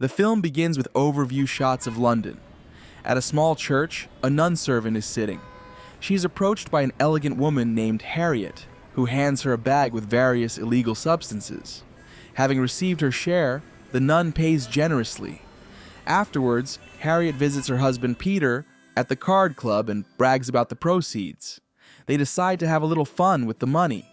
The film begins with overview shots of London. At a small church, a nun servant is sitting. She is approached by an elegant woman named Harriet, who hands her a bag with various illegal substances. Having received her share, the nun pays generously. Afterwards, Harriet visits her husband Peter at the card club and brags about the proceeds. They decide to have a little fun with the money.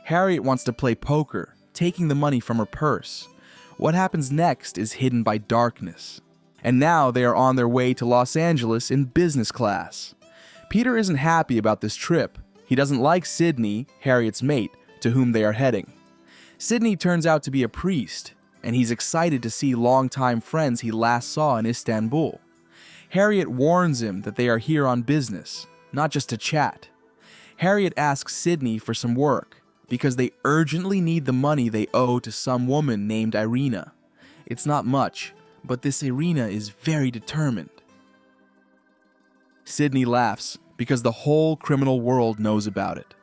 Harriet wants to play poker, taking the money from her purse. What happens next is hidden by darkness. And now they are on their way to Los Angeles in business class. Peter isn't happy about this trip. He doesn't like Sydney, Harriet's mate, to whom they are heading. Sydney turns out to be a priest, and he's excited to see longtime friends he last saw in Istanbul. Harriet warns him that they are here on business, not just to chat. Harriet asks Sydney for some work, because they urgently need the money they owe to some woman named Irina. It's not much, but this Irina is very determined. Sydney laughs, because the whole criminal world knows about it.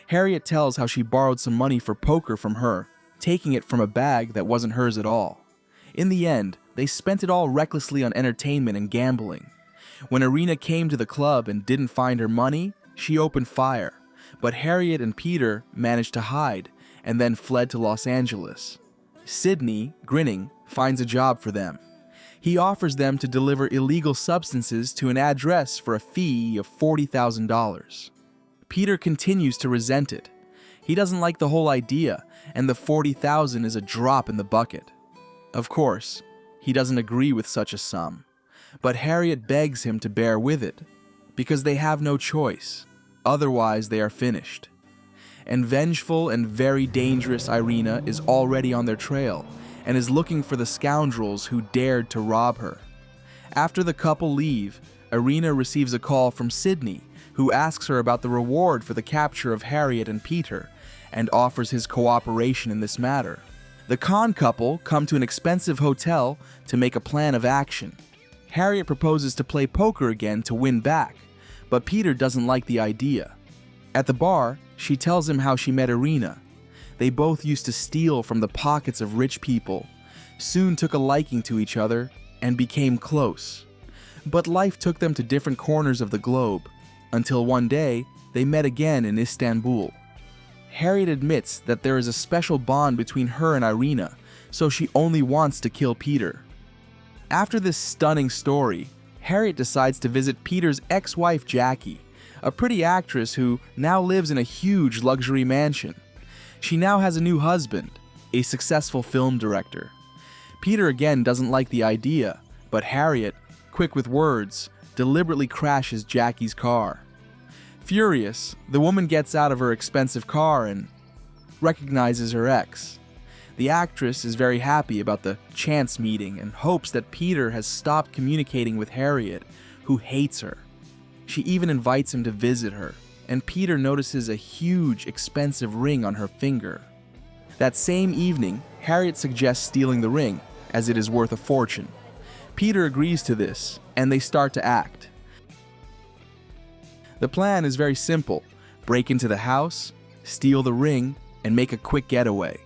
Harriet tells how she borrowed some money for poker from her, taking it from a bag that wasn't hers at all. In the end, they spent it all recklessly on entertainment and gambling. When Irina came to the club and didn't find her money, she opened fire. But Harriet and Peter managed to hide and then fled to Los Angeles. Sydney, grinning, finds a job for them. He offers them to deliver illegal substances to an address for a fee of $40,000. Peter continues to resent it. He doesn't like the whole idea, and the $40,000 is a drop in the bucket. Of course, he doesn't agree with such a sum, but Harriet begs him to bear with it, because they have no choice. Otherwise, they are finished. And vengeful and very dangerous Irina is already on their trail and is looking for the scoundrels who dared to rob her. After the couple leave, Irina receives a call from Sydney, who asks her about the reward for the capture of Harriet and Peter and offers his cooperation in this matter. The con couple come to an expensive hotel to make a plan of action. Harriet proposes to play poker again to win back, but Peter doesn't like the idea. At the bar, she tells him how she met Irina. They both used to steal from the pockets of rich people, soon took a liking to each other, and became close. But life took them to different corners of the globe, until one day, they met again in Istanbul. Harriet admits that there is a special bond between her and Irina, so she only wants to kill Peter. After this stunning story, Harriet decides to visit Peter's ex-wife Jackie, a pretty actress who now lives in a huge luxury mansion. She now has a new husband, a successful film director. Peter again doesn't like the idea, but Harriet, quick with words, deliberately crashes Jackie's car. Furious, the woman gets out of her expensive car and recognizes her ex. The actress is very happy about the chance meeting and hopes that Peter has stopped communicating with Harriet, who hates her. She even invites him to visit her, and Peter notices a huge, expensive ring on her finger. That same evening, Harriet suggests stealing the ring, as it is worth a fortune. Peter agrees to this, and they start to act. The plan is very simple: break into the house, steal the ring, and make a quick getaway.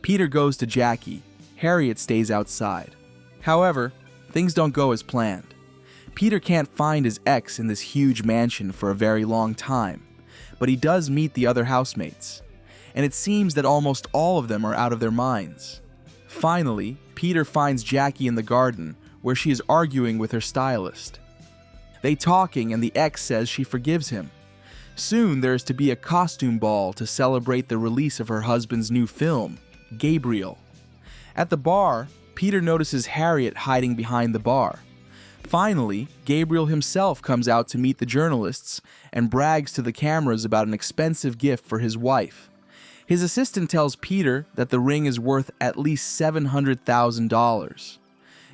Peter goes to Jackie. Harriet stays outside. However, things don't go as planned. Peter can't find his ex in this huge mansion for a very long time, but he does meet the other housemates, and it seems that almost all of them are out of their minds. Finally, Peter finds Jackie in the garden, where she is arguing with her stylist. They talking, and the ex says she forgives him. Soon there is to be a costume ball to celebrate the release of her husband's new film, Gabriel. At the bar, Peter notices Harriet hiding behind the bar. Finally, Gabriel himself comes out to meet the journalists and brags to the cameras about an expensive gift for his wife. His assistant tells Peter that the ring is worth at least $700,000.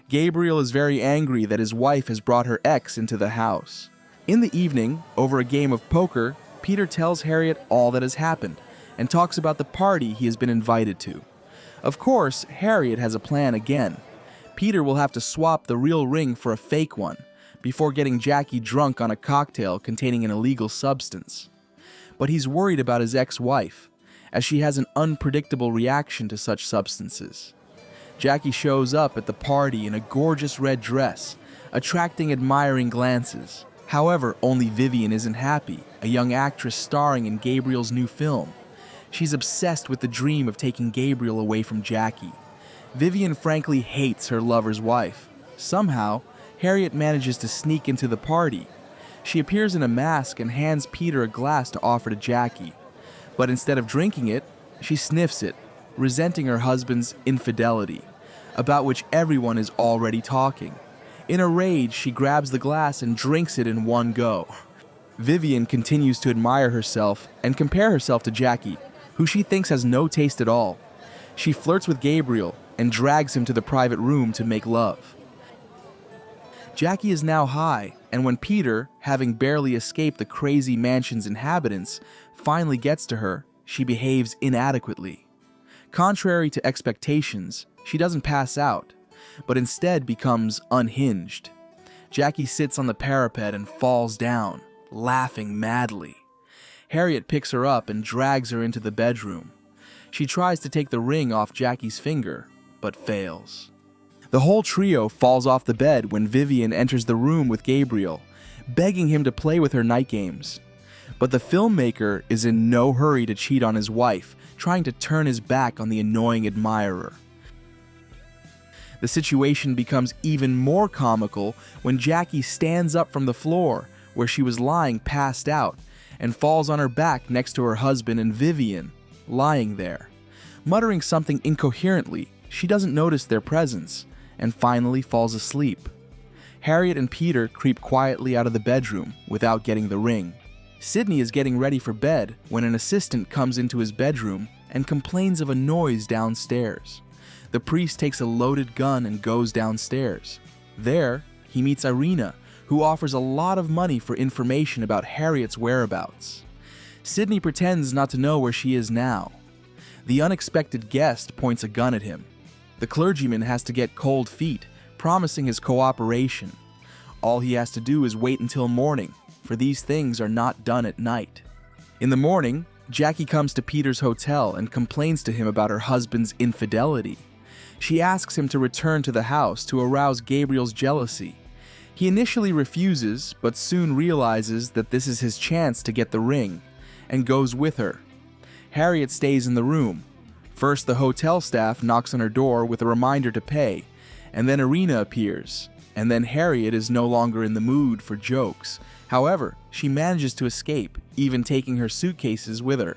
Gabriel is very angry that his wife has brought her ex into the house. In the evening, over a game of poker, Peter tells Harriet all that has happened and talks about the party he has been invited to. Of course, Harriet has a plan again. Peter will have to swap the real ring for a fake one before getting Jackie drunk on a cocktail containing an illegal substance. But he's worried about his ex-wife, as she has an unpredictable reaction to such substances. Jackie shows up at the party in a gorgeous red dress, attracting admiring glances. However, only Vivian isn't happy, a young actress starring in Gabriel's new film. She's obsessed with the dream of taking Gabriel away from Jackie. Vivian frankly hates her lover's wife. Somehow, Harriet manages to sneak into the party. She appears in a mask and hands Peter a glass to offer to Jackie. But instead of drinking it, she sniffs it, resenting her husband's infidelity, about which everyone is already talking. In a rage, she grabs the glass and drinks it in one go. Vivian continues to admire herself and compare herself to Jackie, who she thinks has no taste at all. She flirts with Gabriel and drags him to the private room to make love. Jackie is now high, and when Peter, having barely escaped the crazy mansion's inhabitants, finally gets to her, she behaves inadequately. Contrary to expectations, she doesn't pass out, but instead becomes unhinged. Jackie sits on the parapet and falls down, laughing madly. Harriet picks her up and drags her into the bedroom. She tries to take the ring off Jackie's finger, but fails. The whole trio falls off the bed when Vivian enters the room with Gabriel, begging him to play with her night games. But the filmmaker is in no hurry to cheat on his wife, trying to turn his back on the annoying admirer. The situation becomes even more comical when Jackie stands up from the floor, where she was lying passed out, and falls on her back next to her husband and Vivian, lying there. Muttering something incoherently, she doesn't notice their presence, and finally falls asleep. Harriet and Peter creep quietly out of the bedroom without getting the ring. Sidney is getting ready for bed when an assistant comes into his bedroom and complains of a noise downstairs. The priest takes a loaded gun and goes downstairs. There, he meets Irina, who offers a lot of money for information about Harriet's whereabouts. Sidney pretends not to know where she is now. The unexpected guest points a gun at him. The clergyman has to get cold feet, promising his cooperation. All he has to do is wait until morning, for these things are not done at night. In the morning, Jackie comes to Peter's hotel and complains to him about her husband's infidelity. She asks him to return to the house to arouse Gabriel's jealousy. He initially refuses, but soon realizes that this is his chance to get the ring, and goes with her. Harriet stays in the room. First, the hotel staff knocks on her door with a reminder to pay, and then Irina appears, and then Harriet is no longer in the mood for jokes. However, she manages to escape, even taking her suitcases with her.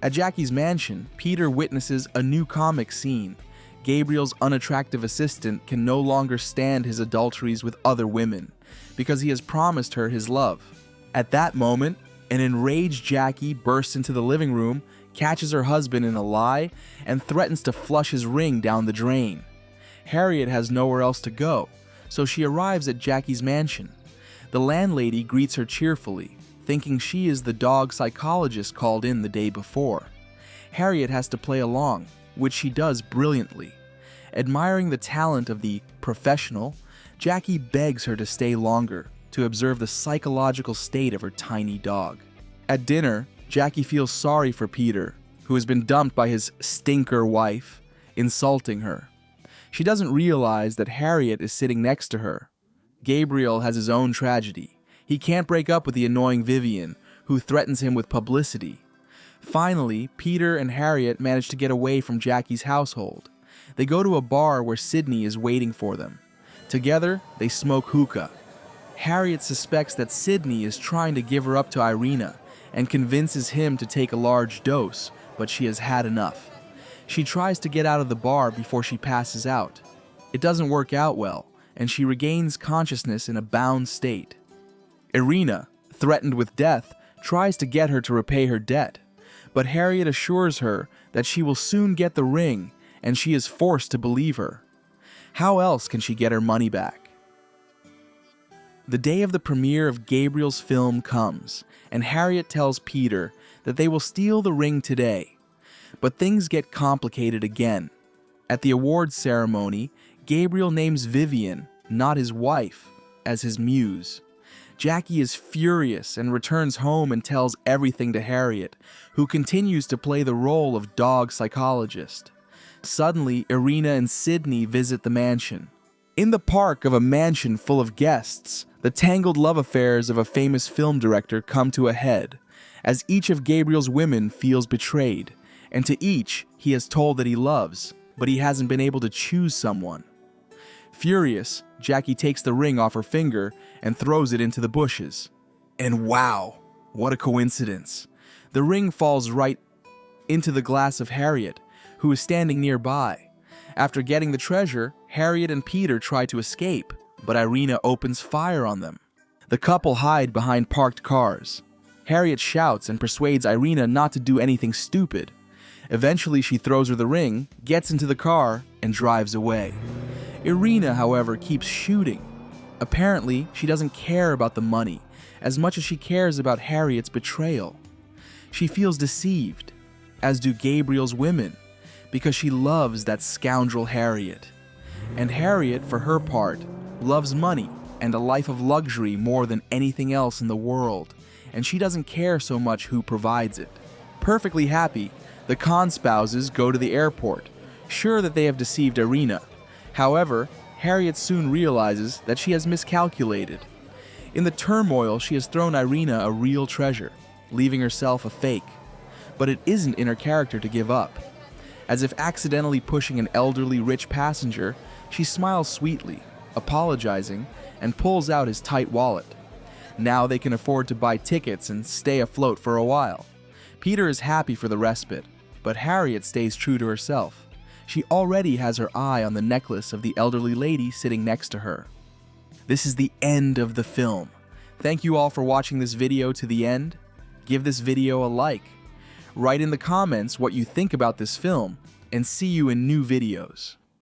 At Jackie's mansion, Peter witnesses a new comic scene. Gabriel's unattractive assistant can no longer stand his adulteries with other women, because he has promised her his love. At that moment, an enraged Jackie bursts into the living room, catches her husband in a lie, and threatens to flush his ring down the drain. Harriet has nowhere else to go, so she arrives at Jackie's mansion. The landlady greets her cheerfully, thinking she is the dog psychologist called in the day before. Harriet has to play along, which she does brilliantly. Admiring the talent of the professional, Jackie begs her to stay longer to observe the psychological state of her tiny dog. At dinner, Jackie feels sorry for Peter, who has been dumped by his stinker wife, insulting her. She doesn't realize that Harriet is sitting next to her. Gabriel has his own tragedy. He can't break up with the annoying Vivian, who threatens him with publicity. Finally, Peter and Harriet manage to get away from Jackie's household. They go to a bar where Sidney is waiting for them. Together, they smoke hookah. Harriet suspects that Sidney is trying to give her up to Irina and convinces him to take a large dose, but she has had enough. She tries to get out of the bar before she passes out. It doesn't work out well, and she regains consciousness in a bound state. Irina, threatened with death, tries to get her to repay her debt, but Harriet assures her that she will soon get the ring, and she is forced to believe her. How else can she get her money back? The day of the premiere of Gabriel's film comes, and Harriet tells Peter that they will steal the ring today. But things get complicated again. At the awards ceremony, Gabriel names Vivian, not his wife, as his muse. Jackie is furious and returns home and tells everything to Harriet, who continues to play the role of dog psychologist. Suddenly, Irina and Sydney visit the mansion. In the park of a mansion full of guests, the tangled love affairs of a famous film director come to a head, as each of Gabriel's women feels betrayed, and to each he has told that he loves, but he hasn't been able to choose someone. Furious, Jackie takes the ring off her finger and throws it into the bushes. And wow, what a coincidence. The ring falls right into the glass of Harriet, who is standing nearby. After getting the treasure, Harriet and Peter try to escape, but Irina opens fire on them. The couple hide behind parked cars. Harriet shouts and persuades Irina not to do anything stupid. Eventually, she throws her the ring, gets into the car, and drives away. Irina, however, keeps shooting. Apparently, she doesn't care about the money as much as she cares about Harriet's betrayal. She feels deceived, as do Gabriel's women, because she loves that scoundrel Harriet. And Harriet, for her part, loves money and a life of luxury more than anything else in the world, and she doesn't care so much who provides it. Perfectly happy, the Khan spouses go to the airport, sure that they have deceived Irina. However, Harriet soon realizes that she has miscalculated. In the turmoil, she has thrown Irina a real treasure, leaving herself a fake. But it isn't in her character to give up. As if accidentally pushing an elderly rich passenger, she smiles sweetly, apologizing, and pulls out his tight wallet. Now they can afford to buy tickets and stay afloat for a while. Peter is happy for the respite, but Harriet stays true to herself. She already has her eye on the necklace of the elderly lady sitting next to her. This is the end of the film. Thank you all for watching this video to the end. Give this video a like. Write in the comments what you think about this film, and see you in new videos.